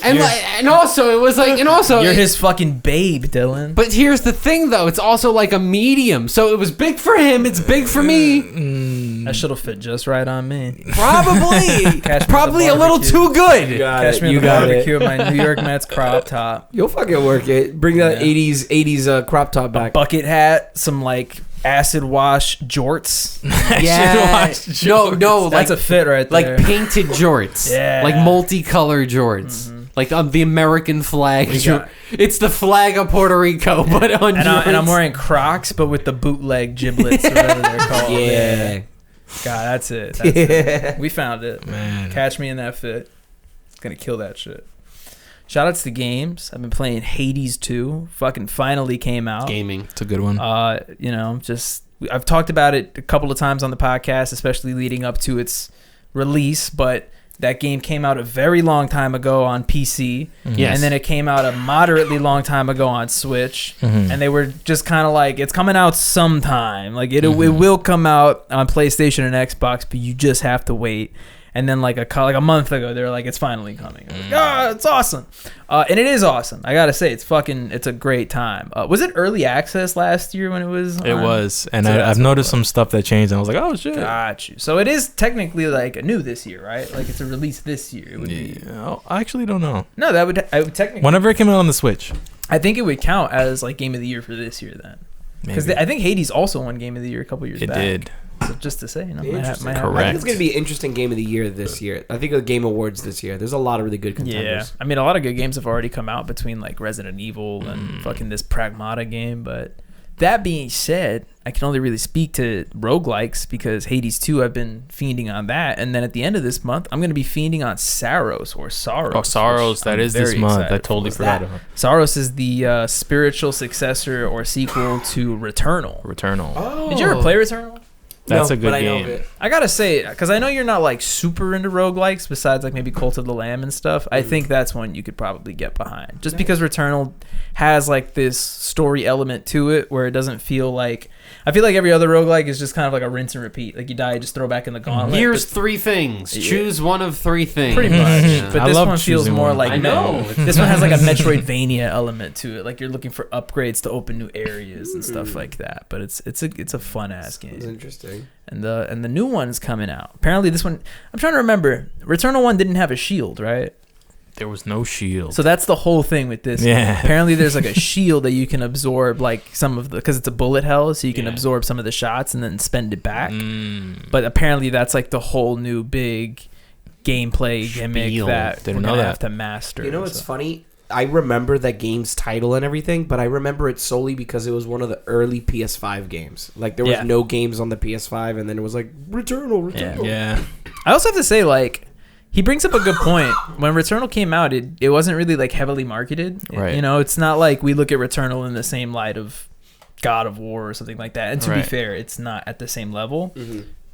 [SPEAKER 1] And also it was like, and also
[SPEAKER 2] you're his fucking babe, Dylan.
[SPEAKER 1] But here's the thing, though, it's also like a medium, so it was big for him. It's big for me.
[SPEAKER 2] That should have fit just right on me.
[SPEAKER 1] Probably, probably a little too good.
[SPEAKER 2] Catch me on the barbecue with my New York Mets crop top.
[SPEAKER 3] You'll fucking work it. Bring that 80s crop top back.
[SPEAKER 2] Bucket hat, some like acid wash jorts.
[SPEAKER 1] Yeah, no,
[SPEAKER 2] that's
[SPEAKER 1] like
[SPEAKER 2] a fit right there.
[SPEAKER 1] Like painted jorts.
[SPEAKER 2] Yeah,
[SPEAKER 1] like multicolored jorts. Like the American flag. It's the flag of Puerto Rico, but on
[SPEAKER 2] and I'm wearing Crocs, but with the bootleg giblets, or whatever they're called.
[SPEAKER 3] Yeah.
[SPEAKER 2] God, that's it. That's it. We found it.
[SPEAKER 4] Man.
[SPEAKER 2] Catch me in that fit. It's gonna kill that shit. Shout outs to games. I've been playing Hades 2. Fucking finally came out.
[SPEAKER 1] Gaming.
[SPEAKER 4] It's a good one.
[SPEAKER 2] I've talked about it a couple of times on the podcast, especially leading up to its release, but that game came out a very long time ago on PC,
[SPEAKER 1] Yes.
[SPEAKER 2] and then it came out a moderately long time ago on Switch, and they were just kind of like, it's coming out sometime. Like, it will come out on PlayStation and Xbox, but you just have to wait. And then like a month ago, they were like, it's finally coming. I'm like, it's awesome. And it is awesome. I got to say, it's a great time. Was it early access last year when it was on?
[SPEAKER 4] It was. And
[SPEAKER 2] So
[SPEAKER 4] I've noticed some stuff that changed, and I was like, oh, shit.
[SPEAKER 2] Got you. So it is technically like new this year, right? Like it's a release this year. It would be.
[SPEAKER 4] Yeah, I actually don't know.
[SPEAKER 2] No, I would technically.
[SPEAKER 4] Whenever it came out on the Switch.
[SPEAKER 2] I think it would count as like game of the year for this year then. Because I think Hades also won game of the year a couple years back. It
[SPEAKER 4] did.
[SPEAKER 2] So just to say,
[SPEAKER 3] Interesting.
[SPEAKER 2] might
[SPEAKER 4] Correct.
[SPEAKER 3] I think it's going to be an interesting game of the year this year. I think the Game Awards this year, there's a lot of really good contenders.
[SPEAKER 2] Yeah. I mean, a lot of good games have already come out between like Resident Evil and fucking this Pragmata game. But that being said, I can only really speak to roguelikes because Hades 2, I've been fiending on that. And then at the end of this month, I'm going to be fiending on Saros.
[SPEAKER 4] Oh, Saros. That is this month. I totally forgot about.
[SPEAKER 2] Saros is the spiritual successor or sequel to Returnal.
[SPEAKER 3] Oh.
[SPEAKER 2] Did you ever play Returnal?
[SPEAKER 4] That's a good
[SPEAKER 3] but
[SPEAKER 4] game.
[SPEAKER 3] I know it.
[SPEAKER 2] I gotta say, because I know you're not like super into roguelikes besides like maybe Cult of the Lamb and stuff. I think that's one you could probably get behind. Just because Returnal has like this story element to it where it doesn't feel like... I feel like every other roguelike is just kind of like a rinse and repeat. Like you die, just throw back in the gauntlet.
[SPEAKER 1] Here's three things. Choose one of three things.
[SPEAKER 2] Pretty much.
[SPEAKER 1] Yeah.
[SPEAKER 2] But
[SPEAKER 4] I
[SPEAKER 2] this
[SPEAKER 4] love
[SPEAKER 2] one feels
[SPEAKER 4] choosing
[SPEAKER 2] more
[SPEAKER 4] one.
[SPEAKER 2] like...
[SPEAKER 1] I know.
[SPEAKER 2] This one has like a Metroidvania element to it. Like you're looking for upgrades to open new areas and stuff like that. But it's a fun ass game.
[SPEAKER 3] It's interesting.
[SPEAKER 2] And the new one's coming out. Apparently this one, I'm trying to remember. Returnal 1 didn't have a shield, right?
[SPEAKER 4] There was no shield.
[SPEAKER 2] So that's the whole thing with this.
[SPEAKER 4] Yeah.
[SPEAKER 2] Apparently there's like a shield that you can absorb like some of the, because it's a bullet hell, so you can absorb some of the shots and then spend it back. But apparently that's like the whole new big gameplay gimmick that we're gonna have to master.
[SPEAKER 3] You know what's funny? I remember that game's title and everything, but I remember it solely because it was one of the early PS5 games. Like there was no games on the PS5, and then it was like Returnal.
[SPEAKER 4] Yeah.
[SPEAKER 2] I also have to say, like, he brings up a good point. When Returnal came out, it wasn't really like heavily marketed.
[SPEAKER 4] Right.
[SPEAKER 2] You know, it's not like we look at Returnal in the same light of God of War or something like that. And to be fair, it's not at the same level.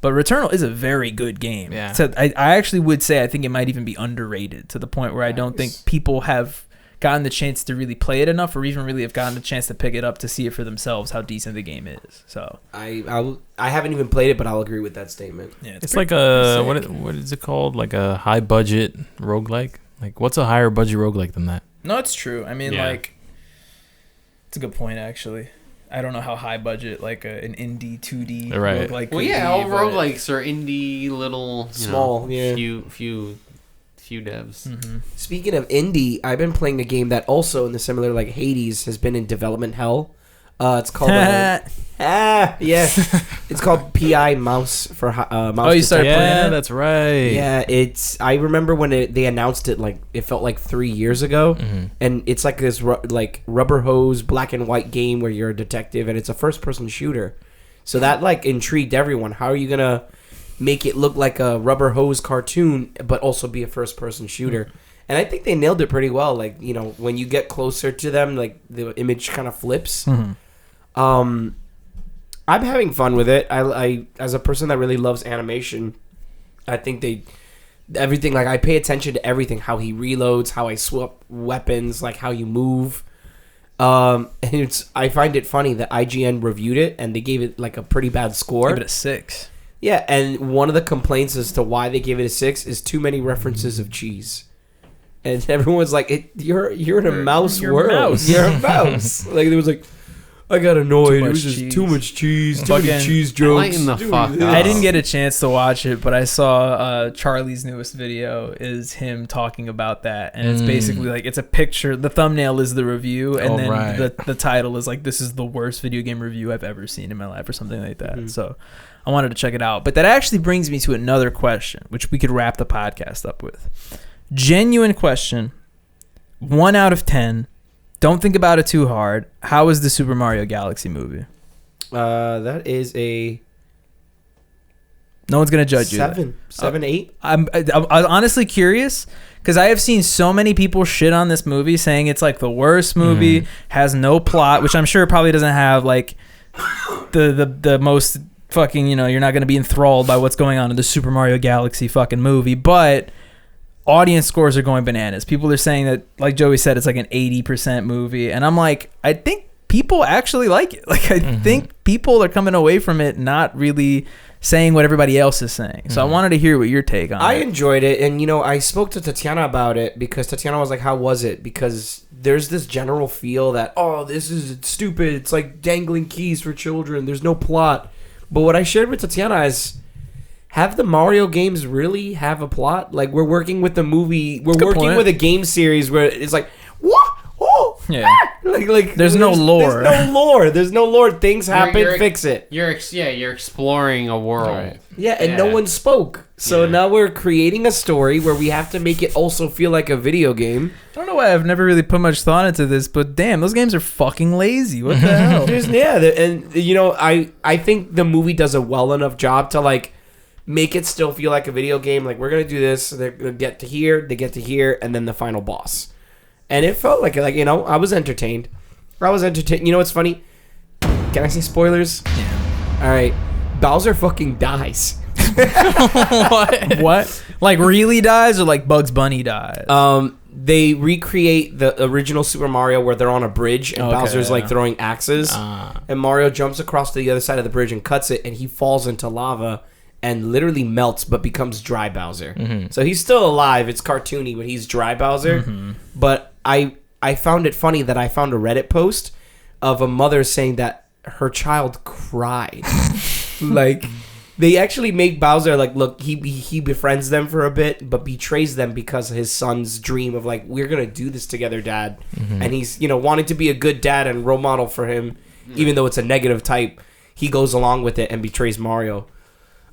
[SPEAKER 2] But Returnal is a very good game.
[SPEAKER 4] Yeah.
[SPEAKER 2] So I actually would say I think it might even be underrated to the point where I don't think people have gotten the chance to really play it enough, or even really have gotten the chance to pick it up to see it for themselves how decent the game is. So
[SPEAKER 3] I haven't even played it, but I'll agree with that statement.
[SPEAKER 2] yeah,
[SPEAKER 4] It's like a what is it called? Like a high budget roguelike? Like what's a higher budget roguelike than that?
[SPEAKER 2] No, it's true. I mean,
[SPEAKER 1] Yeah.
[SPEAKER 2] like, it's a good point actually. I don't know how high budget like an indie 2D
[SPEAKER 4] Right.
[SPEAKER 2] roguelike.
[SPEAKER 1] Well,
[SPEAKER 2] could
[SPEAKER 1] yeah,
[SPEAKER 2] be,
[SPEAKER 1] all
[SPEAKER 2] but-
[SPEAKER 1] roguelikes are indie little,
[SPEAKER 3] Small, yeah.
[SPEAKER 1] few devs.
[SPEAKER 3] Speaking of indie, I've been playing a game that also in the similar like Hades has been in development hell. It's called it's called PI Mouse for Mouse.
[SPEAKER 2] Oh, you started playing
[SPEAKER 4] Yeah,
[SPEAKER 2] it?
[SPEAKER 4] that's right.
[SPEAKER 3] Yeah, I remember when they announced it, like it felt like 3 years ago, and it's like this like rubber hose black and white game where you're a detective, and it's a first person shooter. So that like intrigued everyone. How are you gonna make it look like a rubber hose cartoon, but also be a first person shooter? And I think they nailed it pretty well. Like, you know, when you get closer to them, like the image kind of flips. I'm having fun with it. I as a person that really loves animation, I think everything, like I pay attention to everything, how he reloads, how I swap weapons, like how you move. And I find it funny that IGN reviewed it and they gave it like a pretty bad score.
[SPEAKER 2] Give it a 6.
[SPEAKER 3] Yeah, and one of the complaints as to why they gave it a 6 is too many references of cheese. And everyone's like, "You're in a mouse world. You're a mouse." Like there was like, I got annoyed. It was just too much cheese, too many cheese jokes.
[SPEAKER 1] Lighten the fuck up.
[SPEAKER 2] I didn't get a chance to watch it, but I saw Charlie's newest video is him talking about that, and it's basically like it's a picture. The thumbnail is the review, and the title is like, "This is the worst video game review I've ever seen in my life," or something like that. So I wanted to check it out. But that actually brings me to another question, which we could wrap the podcast up with. Genuine question. 1 out of 10. Don't think about it too hard. How is the Super Mario Galaxy movie?
[SPEAKER 3] That is a...
[SPEAKER 2] No one's gonna judge you.
[SPEAKER 3] 7, 8.
[SPEAKER 2] I'm honestly curious because I have seen so many people shit on this movie, saying it's like the worst movie, has no plot, which I'm sure probably doesn't have like the most fucking, you're not gonna be enthralled by what's going on in the Super Mario Galaxy fucking movie, but audience scores are going bananas. People are saying that, like Joey said, it's like an 80% movie, and I'm like, I think people actually like it. Like I think people are coming away from it not really saying what everybody else is saying. So I wanted to hear what your take on it.
[SPEAKER 3] I enjoyed it, and I spoke to Tatiana about it because Tatiana was like, "How was it?" Because there's this general feel that, oh, this is stupid. It's like dangling keys for children. There's no plot. But what I shared with Tatiana is, have the Mario games really have a plot? Like, we're working with the movie. We're working with a game series where it's like, what? Oh,
[SPEAKER 2] yeah.
[SPEAKER 3] Like
[SPEAKER 2] there's no lore.
[SPEAKER 3] There's no lore. There's no lore. Things happen. Fix it.
[SPEAKER 1] You're exploring a world.
[SPEAKER 4] Right.
[SPEAKER 3] Yeah, and no one spoke. So now we're creating a story where we have to make it also feel like a video game.
[SPEAKER 2] I don't know why I've never really put much thought into this, but damn, those games are fucking lazy. What the hell?
[SPEAKER 3] I think the movie does a well enough job to like make it still feel like a video game. Like, we're gonna do this. They're gonna get to here, and then the final boss. And it felt like I was entertained. You know what's funny? Can I say spoilers?
[SPEAKER 2] Yeah.
[SPEAKER 3] All right. Bowser fucking dies.
[SPEAKER 2] What? Like really dies, or like Bugs Bunny dies?
[SPEAKER 3] They recreate the original Super Mario where they're on a bridge and Bowser's like throwing axes, and Mario jumps across to the other side of the bridge and cuts it, and he falls into lava and literally melts but becomes dry Bowser. So he's still alive. It's cartoony, but he's dry Bowser. But I found it funny that I found a Reddit post of a mother saying that her child cried. Like, they actually make Bowser like, look, he befriends them for a bit but betrays them because of his son's dream of like, we're gonna do this together, Dad. And he's wanting to be a good dad and role model for him, even though it's a negative type. He goes along with it and betrays Mario.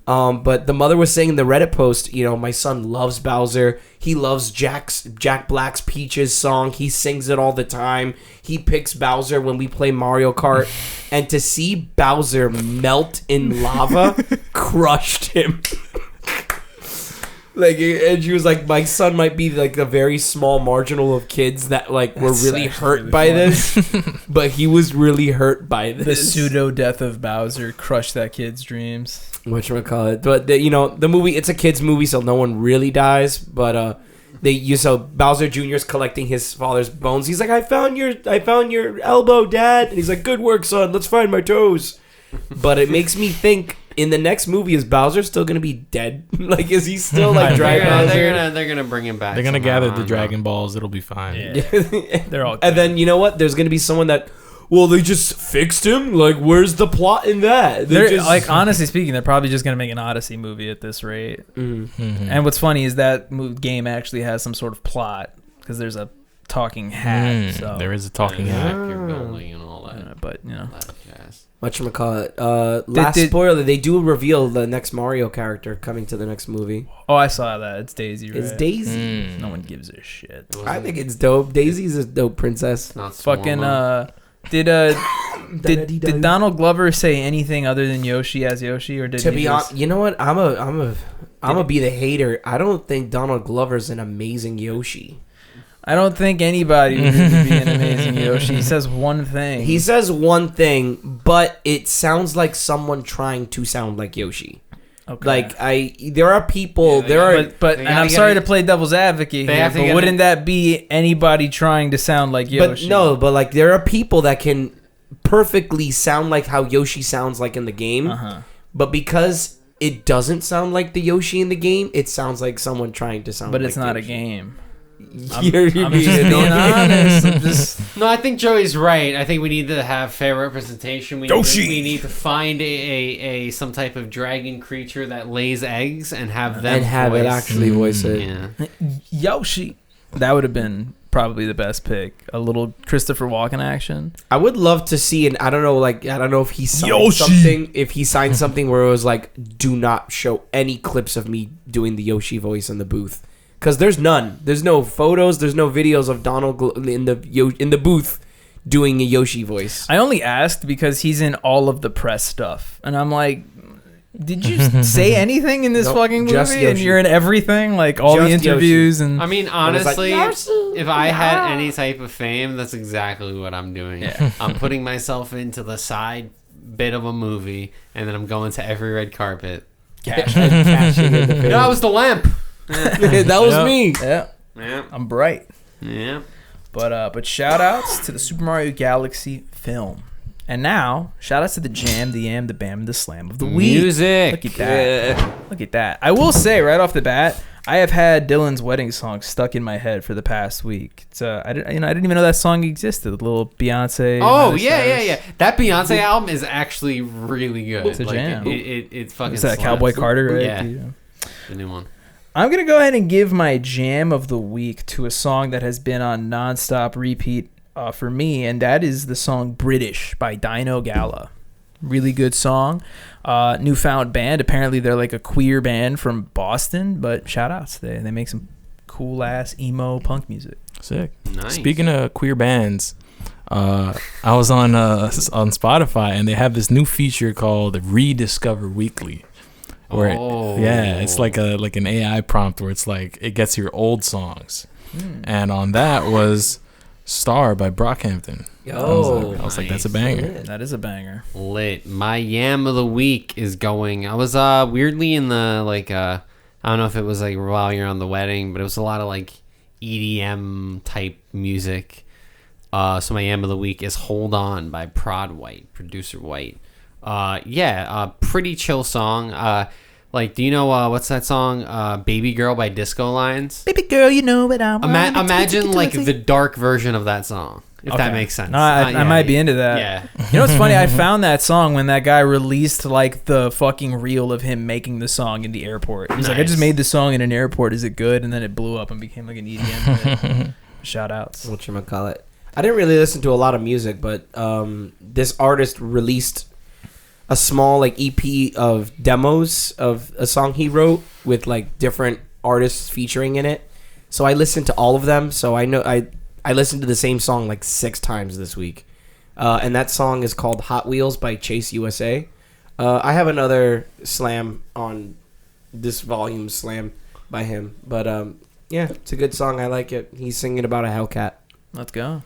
[SPEAKER 3] But the mother was saying in the Reddit post, my son loves Bowser. He loves Jack Black's Peaches song. He sings it all the time. He picks Bowser when we play Mario Kart. And to see Bowser melt in lava crushed him. And she was like, my son might be like a very small marginal of kids that like were really hurt by this, but he was really hurt by this.
[SPEAKER 2] The pseudo death of Bowser crushed that kid's dreams.
[SPEAKER 3] Whatchamacallit. But the movie, it's a kid's movie, so no one really dies. But so Bowser Jr. is collecting his father's bones. He's like, I found your elbow, Dad. And he's like, good work, son. Let's find my toes. But it makes me think, in the next movie, is Bowser still gonna be dead? Like, is he still like dry Bowser?
[SPEAKER 1] They're gonna bring him back.
[SPEAKER 4] They're gonna gather the Dragon Balls. It'll be fine.
[SPEAKER 2] Yeah. They're all.
[SPEAKER 3] And then you know what? There's gonna be someone that, well, they just fixed him. Like, where's the plot in that?
[SPEAKER 2] They're just, like, honestly speaking, they're probably just gonna make an Odyssey movie at this rate. And what's funny is that game actually has some sort of plot because there's a talking hat. So
[SPEAKER 4] there is a talking hat.
[SPEAKER 1] You're building and all that.
[SPEAKER 2] But
[SPEAKER 3] Whatchamacallit. Last spoiler, they do reveal the next Mario character coming to the next movie.
[SPEAKER 2] Oh, I saw that. It's Daisy, right?
[SPEAKER 3] It's Daisy.
[SPEAKER 2] No one gives a shit.
[SPEAKER 3] I think it's dope. Daisy's a dope princess.
[SPEAKER 1] Not
[SPEAKER 2] fucking did Donald Glover say anything other than Yoshi as Yoshi, or did
[SPEAKER 3] to
[SPEAKER 2] he
[SPEAKER 3] be honest? You know what? I'm gonna be the hater. I don't think Donald Glover's an amazing Yoshi.
[SPEAKER 2] I don't think anybody would be an amazing Yoshi. He says one thing.
[SPEAKER 3] He says one thing, but it sounds like someone trying to sound like Yoshi. Okay. Like there are people.
[SPEAKER 2] But and I'm sorry to play devil's advocate here, but wouldn't that be anybody trying to sound like Yoshi?
[SPEAKER 3] But like there are people that can perfectly sound like how Yoshi sounds like in the game. But because it doesn't sound like the Yoshi in the game, it sounds like someone trying to sound. But
[SPEAKER 2] it's not
[SPEAKER 3] Yoshi.
[SPEAKER 2] A game.
[SPEAKER 3] I'm just being
[SPEAKER 2] honest.
[SPEAKER 1] No, I think Joey's right. I think we need to have fair representation. We need to find a some type of dragon creature that lays eggs and have them
[SPEAKER 3] it actually voice it.
[SPEAKER 1] Yeah.
[SPEAKER 2] Yoshi. That would have been probably the best pick. A little Christopher Walken action.
[SPEAKER 3] I would love to see, and I don't know if he signed something. If he signed something where it was like, do not show any clips of me doing the Yoshi voice in the booth. Because there's none. There's no photos. There's no videos of Donald in the booth doing a Yoshi voice.
[SPEAKER 2] I only asked because he's in all of the press stuff, and I'm like, did you say anything in this fucking movie? And you're in everything, like all the interviews.
[SPEAKER 1] And I mean, honestly, if I had any type of fame, that's exactly what I'm doing. Yeah. I'm putting myself into the side bit of a movie, and then I'm going to every red carpet.
[SPEAKER 3] Cashing in the film.
[SPEAKER 1] No, I was the lamp.
[SPEAKER 3] That was me.
[SPEAKER 2] Yeah. I'm bright.
[SPEAKER 1] Yeah.
[SPEAKER 2] But shout outs to the Super Mario Galaxy film. And now, shout outs to the Jam, the Yam, the Bam, the Slam of the week.
[SPEAKER 1] Music.
[SPEAKER 2] Look at that. Look at that. I will say right off the bat, I have had Dylan's wedding song stuck in my head for the past week. It's I didn't even know that song existed. The little Beyonce.
[SPEAKER 1] Oh yeah. That Beyonce album is actually really good.
[SPEAKER 2] It's a jam.
[SPEAKER 1] It's fucking.
[SPEAKER 2] Is that Cowboy Carter? Right?
[SPEAKER 1] Yeah. The new one.
[SPEAKER 2] I'm going to go ahead and give my jam of the week to a song that has been on nonstop repeat for me, and that is the song British by Dino Gala. Really good song. Newfound band. Apparently they're like a queer band from Boston, but shout outs. They make some cool ass emo punk music.
[SPEAKER 4] Sick.
[SPEAKER 1] Nice.
[SPEAKER 4] Speaking of queer bands, I was on Spotify, and they have this new feature called Rediscover Weekly. It's like an AI prompt where it's like it gets your old songs, and on that was "Star" by Brockhampton. I was like, that's a banger.
[SPEAKER 2] That is a banger.
[SPEAKER 1] Lit. My yam of the week is going. I was weirdly in the I don't know if it was like while you're on the wedding, but it was a lot of like EDM type music. So my yam of the week is "Hold On" by prodwhite, producer White. Pretty chill song. Do you know what's that song? "Baby Girl" by Disco Lines.
[SPEAKER 2] Baby girl, you know what I'm.
[SPEAKER 1] Imagine like the dark version of that song, if that makes sense.
[SPEAKER 2] No, I might be into that.
[SPEAKER 1] Yeah.
[SPEAKER 2] You know what's funny? I found that song when that guy released like the fucking reel of him making the song in the airport. He's like, I just made the song in an airport. Is it good? And then it blew up and became like an EDM hit. Shout outs.
[SPEAKER 3] Whatchamacallit. I didn't really listen to a lot of music, but this artist released a small like EP of demos of a song he wrote with like different artists featuring in it. So I listened to all of them. So I know I listened to the same song like 6 times this week. And that song is called Hot Wheels by Chase USA. I have another slam on this volume slam by him. But it's a good song. I like it. He's singing about a Hellcat.
[SPEAKER 2] Let's go.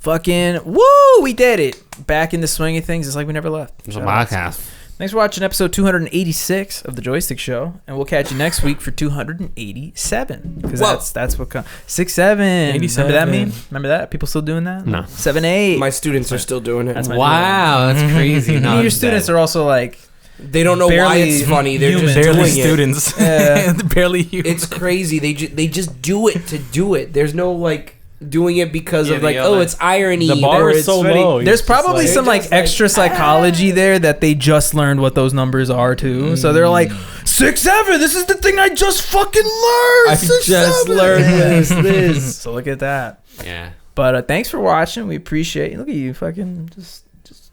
[SPEAKER 2] Fucking woo! We did it. Back in the swing of things. It's like we never left.
[SPEAKER 1] It's a podcast.
[SPEAKER 2] Thanks for watching episode 286 of the Joystick Show, and we'll catch you next week for 287. Because that's what comes. 6-7.
[SPEAKER 4] 87.
[SPEAKER 2] Remember that meme? Remember that? People still doing that?
[SPEAKER 1] No.
[SPEAKER 2] 7-8.
[SPEAKER 3] My students are still doing it.
[SPEAKER 1] Wow, that's crazy. No,
[SPEAKER 2] your students are also like.
[SPEAKER 3] They don't know why it's funny. They're
[SPEAKER 2] human.
[SPEAKER 3] just
[SPEAKER 4] barely
[SPEAKER 3] doing
[SPEAKER 4] students.
[SPEAKER 3] It.
[SPEAKER 4] Barely human.
[SPEAKER 3] It's crazy. They just do it to do it. There's no like doing it because of like, it's irony.
[SPEAKER 4] The bar is so low.
[SPEAKER 2] There's probably some like extra psychology there that they just learned what those numbers are too. So they're like 6-7. This is the thing I just fucking learned.
[SPEAKER 3] I just learned this.
[SPEAKER 2] So look at that.
[SPEAKER 1] Yeah.
[SPEAKER 2] But thanks for watching. We appreciate you. Look at you, fucking just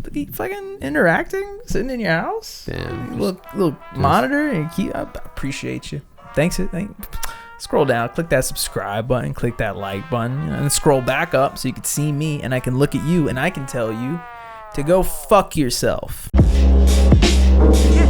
[SPEAKER 2] look at you fucking interacting, sitting in your house.
[SPEAKER 1] Damn.
[SPEAKER 2] Little monitor and I appreciate you. Thanks. Scroll down, click that subscribe button, click that like button, and then scroll back up so you can see me and I can look at you and I can tell you to go fuck yourself.
[SPEAKER 5] Yeah.